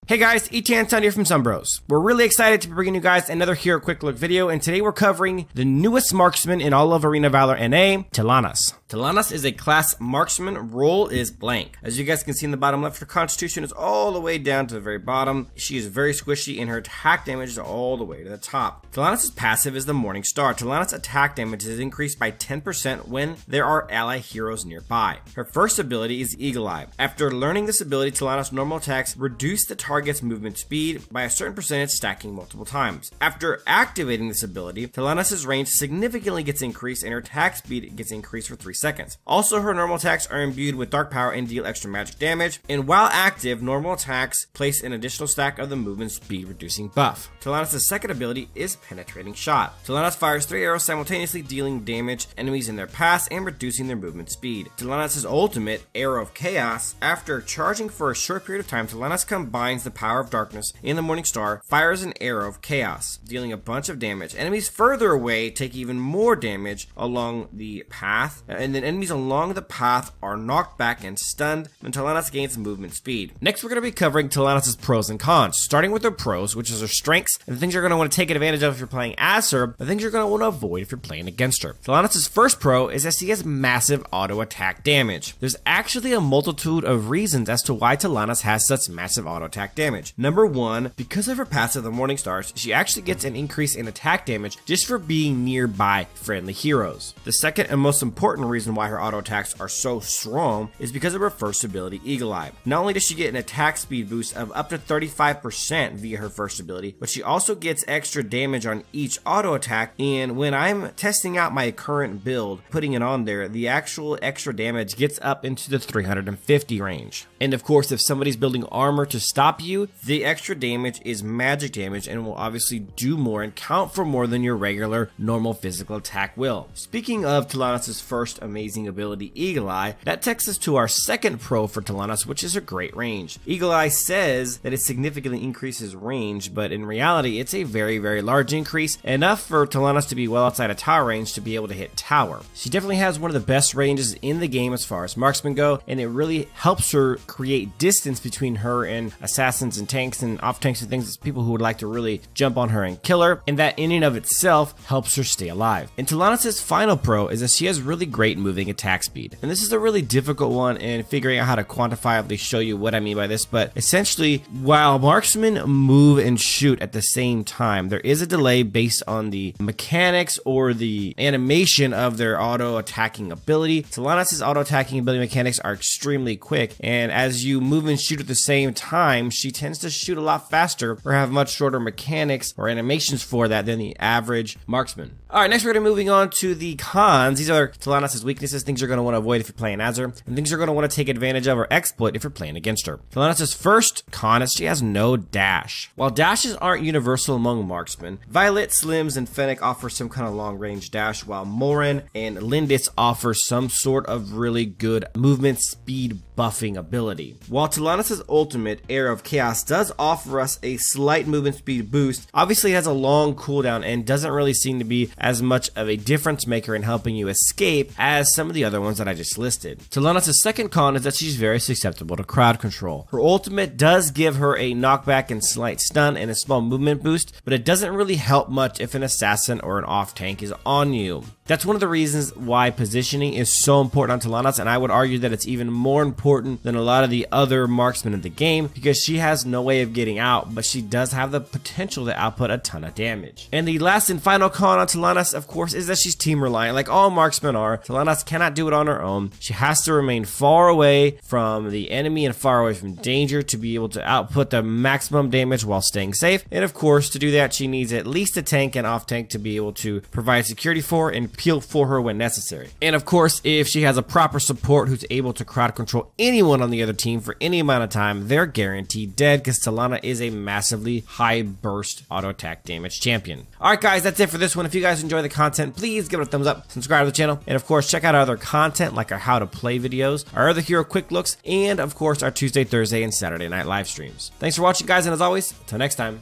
Hey guys, Etan here from Sunbros. We're really excited to be bringing you guys another Hero Quick Look video, and today we're covering the newest marksman in all of Arena Valor NA, Tel'Annas. Tel'Annas is a class marksman, role is blank. As you guys can see in the bottom left, her constitution is all the way down to the very bottom. She is very squishy and her attack damage is all the way to the top. Tel'Annas' passive is the Morning Star. Tel'Annas' attack damage is increased by 10% when there are ally heroes nearby. Her first ability is Eagle Eye. After learning this ability, Tel'Annas' normal attacks reduce the target's movement speed by a certain percentage, stacking multiple times. After activating this ability, Tel'Annas' range significantly gets increased and her attack speed gets increased for 3 seconds. Also, her normal attacks are imbued with dark power and deal extra magic damage, and while active, normal attacks place an additional stack of the movement speed reducing buff. Tel'Annas' second ability is Penetrating Shot. Tel'Annas fires 3 arrows simultaneously, dealing damage enemies in their paths and reducing their movement speed. Tel'Annas' ultimate, Arrow of Chaos, after charging for a short period of time, Tel'Annas combines the power of darkness and the Morning Star, fires an Arrow of Chaos, dealing a bunch of damage. Enemies further away take even more damage along the path, and then enemies along the path are knocked back and stunned, and Tel'Annas gains movement speed. Next, we're going to be covering Tel'Annas' pros and cons, starting with her pros, which is her strengths, and the things you're going to want to take advantage of if you're playing as her, the things you're going to want to avoid if you're playing against her. Tel'Annas' first pro is that she has massive auto attack damage. There's actually a multitude of reasons as to why Tel'Annas has such massive auto attack damage. Number one, because of her passive, the Morning Stars, she actually gets an increase in attack damage just for being nearby friendly heroes. The second and most important reason why her auto attacks are so strong is because of her first ability, Eagle Eye. Not only does she get an attack speed boost of up to 35% via her first ability, but she also gets extra damage on each auto attack, and when I'm testing out my current build, putting it on there, the actual extra damage gets up into the 350 range. And of course, if somebody's building armor to stop you, the extra damage is magic damage and will obviously do more and count for more than your regular normal physical attack will. Speaking of Tel'Annas' first amazing ability, Eagle Eye, that takes us to our second pro for Tel'Annas, which is her great range. Eagle Eye says that it significantly increases range, but in reality it's a very large increase, enough for Tel'Annas to be well outside of tower range to be able to hit tower. She definitely has one of the best ranges in the game as far as marksmen go, and it really helps her create distance between her and assassins and tanks and off tanks and things, people who would like to really jump on her and kill her, and that in and of itself helps her stay alive. And Tel'Annas' final pro is that she has really great moving attack speed, and this is a really difficult one in figuring out how to quantifiably show you what I mean by this, but essentially, while marksmen move and shoot at the same time, there is a delay based on the mechanics or the animation of their auto attacking ability. Tel'Annas' auto attacking ability mechanics are extremely quick, and as you move and shoot at the same time, she tends to shoot a lot faster or have much shorter mechanics or animations for that than the average marksman. Alright, next we're going to be moving on to the cons. These are Tel'Annas' weaknesses, things you're going to want to avoid if you're playing as her, and things you're going to want to take advantage of or exploit if you're playing against her. Tel'Annas' first con is she has no dash. While dashes aren't universal among marksmen, Violet, Slims, and Fennec offer some kind of long-range dash, while Morin and Lindis offer some sort of really good movement speed buffing ability. While Tel'Annas' ultimate, Arrow of Chaos, does offer us a slight movement speed boost, obviously it has a long cooldown and doesn't really seem to be as much of a difference maker in helping you escape as some of the other ones that I just listed. Tel'Annas' second con is that she's very susceptible to crowd control. Her ultimate does give her a knockback and slight stun and a small movement boost, but it doesn't really help much if an assassin or an off tank is on you. That's one of the reasons why positioning is so important on Tel'Annas, and I would argue that it's even more important than a lot of the other marksmen in the game, because she has no way of getting out, but she does have the potential to output a ton of damage. And the last and final con on Tel'Annas, of course, is that she's team reliant. Like all marksmen are, Tel'Annas cannot do it on her own. She has to remain far away from the enemy and far away from danger to be able to output the maximum damage while staying safe. And of course, to do that, she needs at least a tank and off tank to be able to provide security for and peel for her when necessary. And of course, if she has a proper support who's able to crowd control anyone on the other team for any amount of time, they're guaranteed dead, because Tel'Annas is a massively high burst auto attack damage champion. Alright guys, that's it for this one. If you guys enjoy the content, please give it a thumbs up, subscribe to the channel, and of course check out our other content like our how to play videos, our other hero quick looks, and of course our Tuesday, Thursday, and Saturday night live streams. Thanks for watching guys, and as always, until next time.